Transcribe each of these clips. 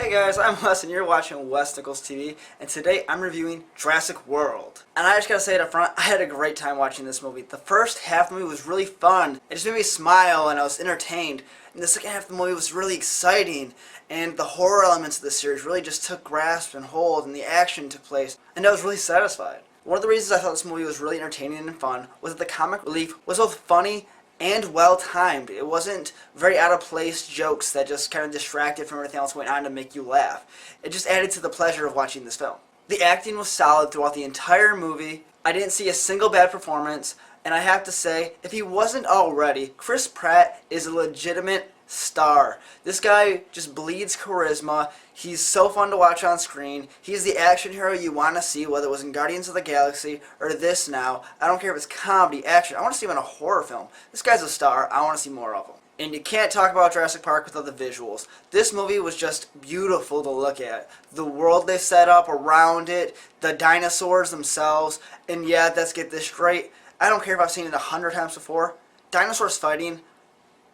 Hey guys, I'm Wes and you're watching Wes Nichols TV, and today I'm reviewing Jurassic World. And I just gotta say it up front, I had a great time watching this movie. The first half of the movie was really fun. It just made me smile and I was entertained. And the second half of the movie was really exciting. And the horror elements of the series really just took grasp and hold, and the action took place. And I was really satisfied. One of the reasons I thought this movie was really entertaining and fun was that the comic relief was both funny and well-timed. It wasn't very out-of-place jokes that just kind of distracted from everything else going on to make you laugh. It just added to the pleasure of watching this film. The acting was solid throughout the entire movie. I didn't see a single bad performance, and I have to say, if he wasn't already, Chris Pratt is a legitimate star. This guy just bleeds charisma. He's so fun to watch on screen. He's the action hero you want to see, whether it was in Guardians of the Galaxy or this now. I don't care if it's comedy, action. I want to see him in a horror film. This guy's a star. I want to see more of him. And you can't talk about Jurassic Park without the visuals. This movie was just beautiful to look at. The world they set up around it, the dinosaurs themselves, and yeah, let's get this straight. I don't care if I've seen it 100 times before. Dinosaurs fighting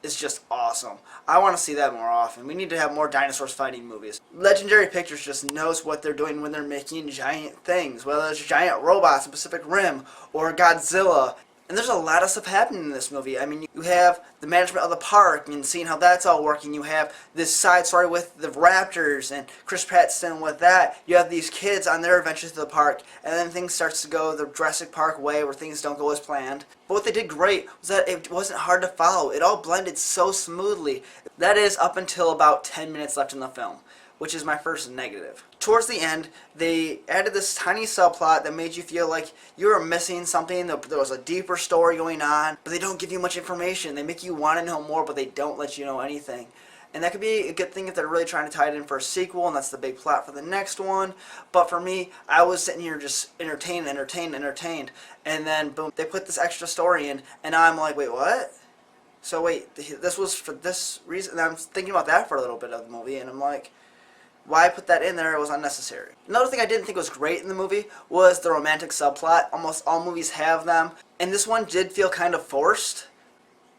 is just awesome. I want to see that more often. We need to have more dinosaurs fighting movies. Legendary Pictures just knows what they're doing when they're making giant things, whether it's giant robots in Pacific Rim or Godzilla. And there's a lot of stuff happening in this movie. I mean, you have the management of the park and seeing how that's all working. You have this side story with the raptors and Chris Pratt's in with that. You have these kids on their adventures to the park, and then things starts to go the Jurassic Park way where things don't go as planned. But what they did great was that it wasn't hard to follow. It all blended so smoothly. That is up until about 10 minutes left in the film, which is my first negative. Towards the end, they added this tiny subplot that made you feel like you were missing something, there was a deeper story going on, but they don't give you much information. They make you want to know more, but they don't let you know anything. And that could be a good thing if they're really trying to tie it in for a sequel, and that's the big plot for the next one. But for me, I was sitting here just entertained, and then boom, they put this extra story in, and now I'm like, wait, what? So wait, this was for this reason? And I'm thinking about that for a little bit of the movie, and I'm like, why put that in there? It was unnecessary. Another thing I didn't think was great in the movie was the romantic subplot. Almost all movies have them, and this one did feel kind of forced,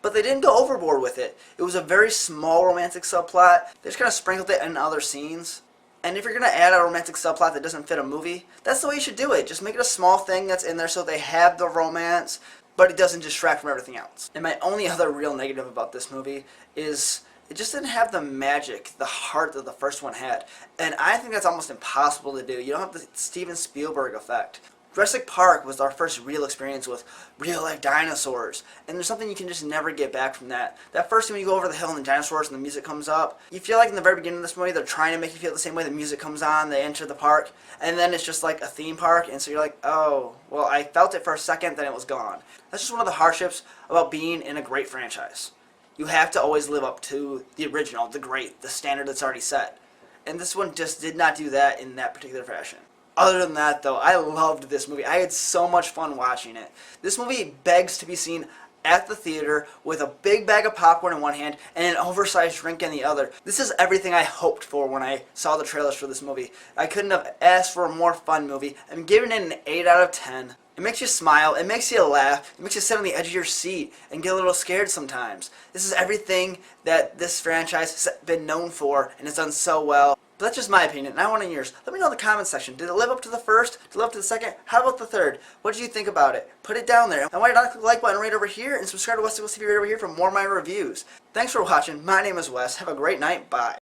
but they didn't go overboard with it. It was a very small romantic subplot. They just kind of sprinkled it in other scenes. And if you're going to add a romantic subplot that doesn't fit a movie, that's the way you should do it. Just make it a small thing that's in there so they have the romance, but it doesn't distract from everything else. And my only other real negative about this movie is it just didn't have the magic, the heart that the first one had. And I think that's almost impossible to do. You don't have the Steven Spielberg effect. Jurassic Park was our first real experience with real-life dinosaurs, and there's something you can just never get back from that. That first time when you go over the hill and the dinosaurs and the music comes up, you feel like in the very beginning of this movie they're trying to make you feel the same way. The music comes on, they enter the park, and then it's just like a theme park, and so you're like, oh, well, I felt it for a second, then it was gone. That's just one of the hardships about being in a great franchise. You have to always live up to the original, the great, the standard that's already set. And this one just did not do that in that particular fashion. Other than that, though, I loved this movie. I had so much fun watching it. This movie begs to be seen at the theater with a big bag of popcorn in one hand and an oversized drink in the other. This is everything I hoped for when I saw the trailers for this movie. I couldn't have asked for a more fun movie. I'm giving it an 8 out of 10. It makes you smile, it makes you laugh, it makes you sit on the edge of your seat and get a little scared sometimes. This is everything that this franchise has been known for and has done so well. But that's just my opinion, and I want to hear yours. Let me know in the comments section. Did it live up to the first? Did it live up to the second? How about the third? What did you think about it? Put it down there. And why not click the like button right over here and subscribe to Wes Nichols TV right over here for more of my reviews. Thanks for watching. My name is Wes. Have a great night. Bye.